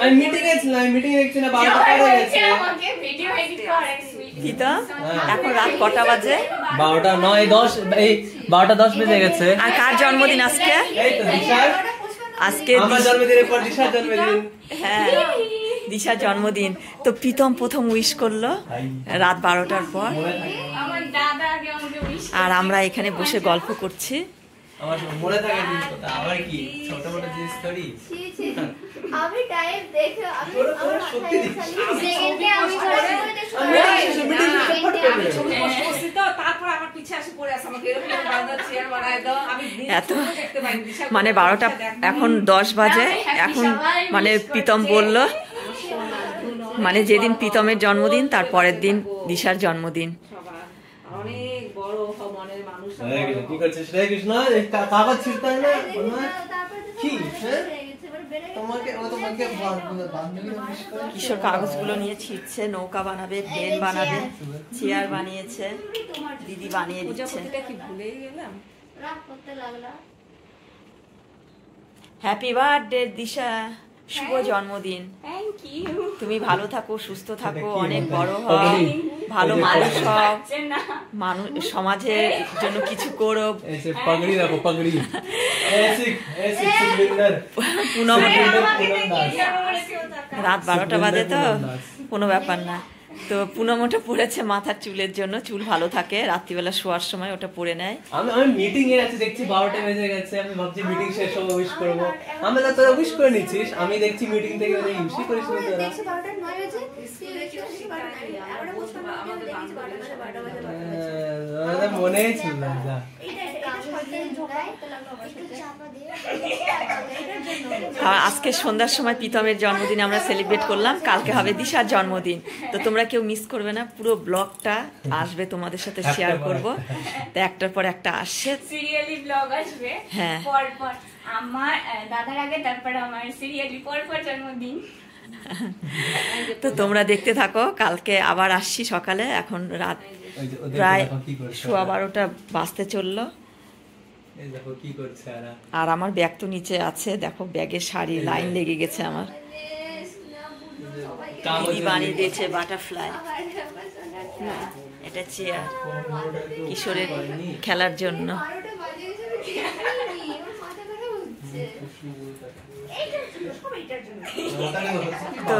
আমি মিটিং এ ছিলাম, মিটিং এ ছিলাম 12টা পরে গেছে। আমাকে ভিডিও এডিট করে পিতা এখন রাত কটা বাজে? 12টা 9 10 এই 12টা 10 বেজে গেছে। আর কার জন্মদিন আজকে? এই তো দিশার আজকে আমার জন্মদিনের পর দিশার জন্মদিন। হ্যাঁ দিশার জন্মদিন। তো প্রীতম প্রথম উইশ করলো রাত 12টার পর, আমার দাদা আগে আমাকে উইশ আর আমরা এখানে বসে গল্প করছি। আমার মনে থাকে জিনিসটা আবার কি ছোট ছোট জিনিস করি। আমি টাইম দেখে আমি আমার সত্যি সেকেন্ডে আমি এত মানে 12টা এখন 10 বাজে। এখন মানে প্রীতম বলল মানে যেদিন প্রীতমের জন্মদিন তার পরের দিন দিশার জন্মদিন। অনেক বড় মনের মানুষ। কি করছিস রে কৃষ্ণ? কাগজ ছিড়তে না কি তোমাকে কিশোর কাগজগুলো নিয়ে ছিটছে, নৌকা বানাবে, প্লেন বানাবে, চেয়ার বানিয়েছে, দিদি বানিয়ে দিচ্ছে। কি ভুলেই গেলাম। রাগ করতে লাগলা। হ্যাপি বার্থডে দিশা, শুভ জন্মদিন। Thank you. তুমি ভালো থাকো, সুস্থ থাকো, অনেক বড় হও, ভালো মানুষ হও, মানুষ সমাজের জন্য কিছু করো। পাগড়ি রাখো, পাগড়ি। পুনম রাত 12টা বাজে তো কোনো ব্যাপার না। তো পুনম ওটা পড়েছে মাথার চুলের জন্য, চুল ভালো থাকে, রাত্রিবেলা শোয়ার সময় ওটা পরে নেয়। আমি মিটিং এ আছি, দেখছি 12টা বেজে গেছে। আমি ভাবছি মিটিং শেষ হবে উইশ করব। আমি তো তোরা উইশ করে নিছিস, আমি দেখছি মিটিং থেকে উইশ করিস না তোরা। দেখছি 12টা 9 বাজে আমরা বসে আমাদের দেখছি 12টা বাজে। মনেই ছিল না যা। আজকে সন্ধ্যার সময় প্রীতমের জন্মদিন আমরা সেলিব্রেট করলাম, কালকে হবে দিশার জন্মদিন। তো তোমরা কেউ মিস করবে না, পুরো ব্লগটা আসবে, তোমাদের সাথে শেয়ার করব। তো একটার পর একটা আসছে, সিরিয়ালি ব্লগ আসবে হ্যাঁ পর পর। আমার দাদার আগে তারপর আমার সিরিয়ালি পর পর জন্মদিন। তো তোমরা দেখতে থাকো। কালকে আবার আসছি সকালে। এখন রাত প্রায় 12:15 বাজতে চললো। আর আমার ব্যাগ তো নিচে আছে, দেখো ব্যাগের শাড়ি লাইন লেগে গেছে আমার। দিদি বানিয়ে দিয়েছে বাটারফ্লাই, এটা চেয়ার কিশোরের খেলার জন্য। তো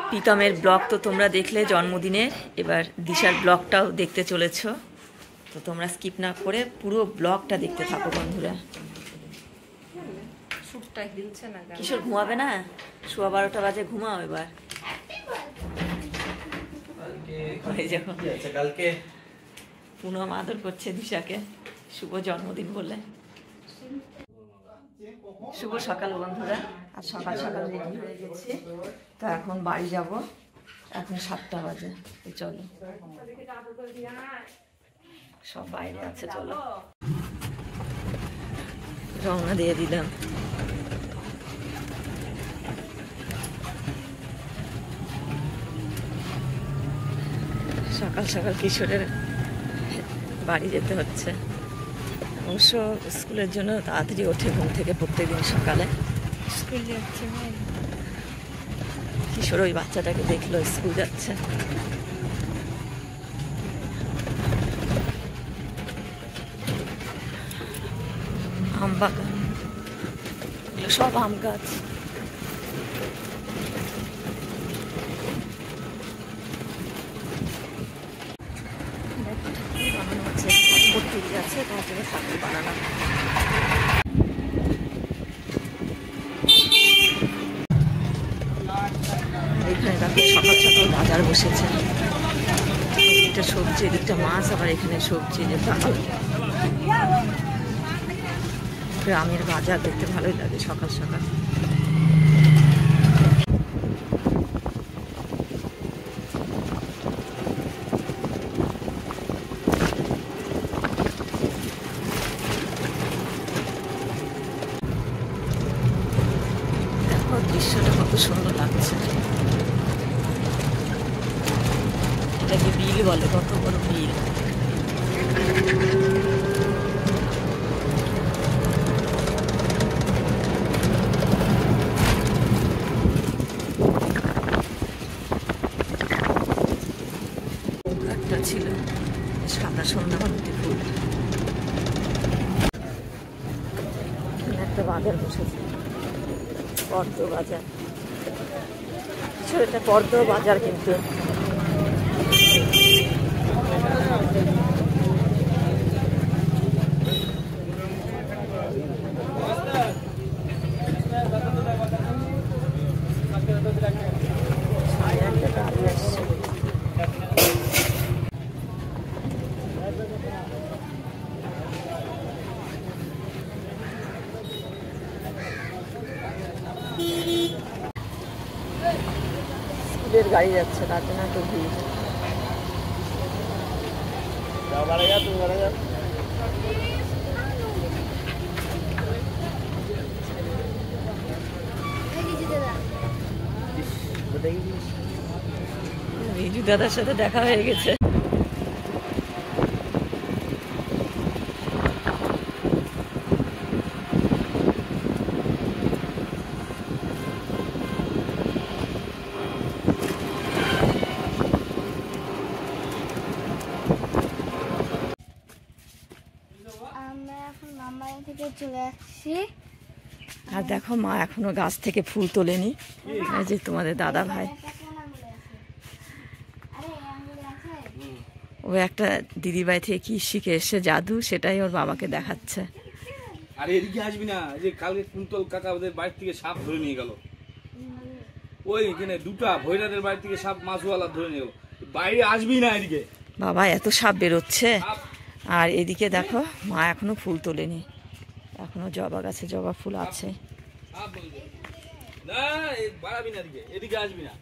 প্রীতমের ব্লগ তো তোমরা দেখলে জন্মদিনের, এবার দিশার ব্লগটাও দেখতে চলেছ। তো তোমরা স্কিপ না করে পুরো ব্লগটা দেখতে থাকো বন্ধুরা। কিশোর ঘুমাবে না, 12:15 বাজে, ঘুমাও এবার। কালকে পুনম আদর করছে দিশাকে শুভ জন্মদিন বলে। শুভ সকাল বন্ধুরা, আর সকাল সকাল রেডি হয়ে গেছি। তো এখন বাড়ি যাব, এখন 7টা বাজে। তো চলো, সব বাইরে আছে, চলো রওনা দিয়ে দিলাম। সকাল সকাল কিশোরের বাড়ি যেতে হচ্ছে। অবশ্য স্কুলের জন্য তাড়াতাড়ি ওঠে ঘুম থেকে প্রত্যেকদিন সকালে। স্কুল যাচ্ছে কিশোর, ওই বাচ্চাটাকে দেখলো স্কুল যাচ্ছে। আম বাগান, এগুলো সব আম গাছ। বানানো হচ্ছে, ভর্তি আছে, তার জন্য ঠাকুর বানানো। এখানে দেখো সকাল সকাল বাজার বসেছে, এদিকটা সবজি, এদিকটা মাছ, আবার এখানে সবজি। গ্রামের বাজার দেখতে ভালোই লাগে সকাল সকাল। দেখো দৃশ্যটা কত সুন্দর লাগছে। এটাকে বিল বলে, কত বড় বিল। বাজার বসেছে, পদ্ম বাজার। এটা পদ্ম বাজার কিন্তু স্কুলের গাড়ি যাচ্ছে, তার জন্য তো ভিড়। রিজু দাদার সাথে দেখা হয়ে গেছে। আমরা এখন মামাবাড়ি থেকে চলে আসছি। আর দেখো মা এখনো গাছ থেকে ফুল তোলেনি। এই যে তোমাদের দাদা ভাই, ও একটা দিদিভাই থেকে কি শিখে এসে জাদু, সেটাই ওর বাবাকে দেখাচ্ছে। আরে এদিকে আসবি না, যে কালকে কুন্তল কাকা ওদের বাড়ি থেকে সাপ ধরে নিয়ে গেল। ওই এখানে দুটা ভৈরাদের বাড়ি থেকে সাপ মাছওয়ালা ধরে নিয়ে গেল। বাইরে আসবি না এদিকে। বাবা এত সাপ বেরোচ্ছে। আর এদিকে দেখো মা এখনো ফুল তোলেনি, এখনো জবা গাছে জবা ফুল আছে। সাপ বলবে না, বাড়াবি না এদিকে, এদিকে আসবি না,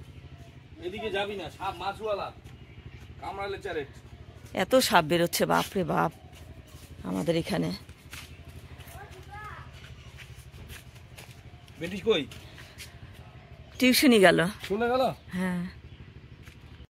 এদিকে যাবি না, সাপ মাছওয়ালা কামড়ালে চারেট। এত সাপ বেরোচ্ছে, বাপরে বাপ আমাদের এখানে। বেটিস কই? টিউশনি গেল। চলে গেল? হ্যাঁ।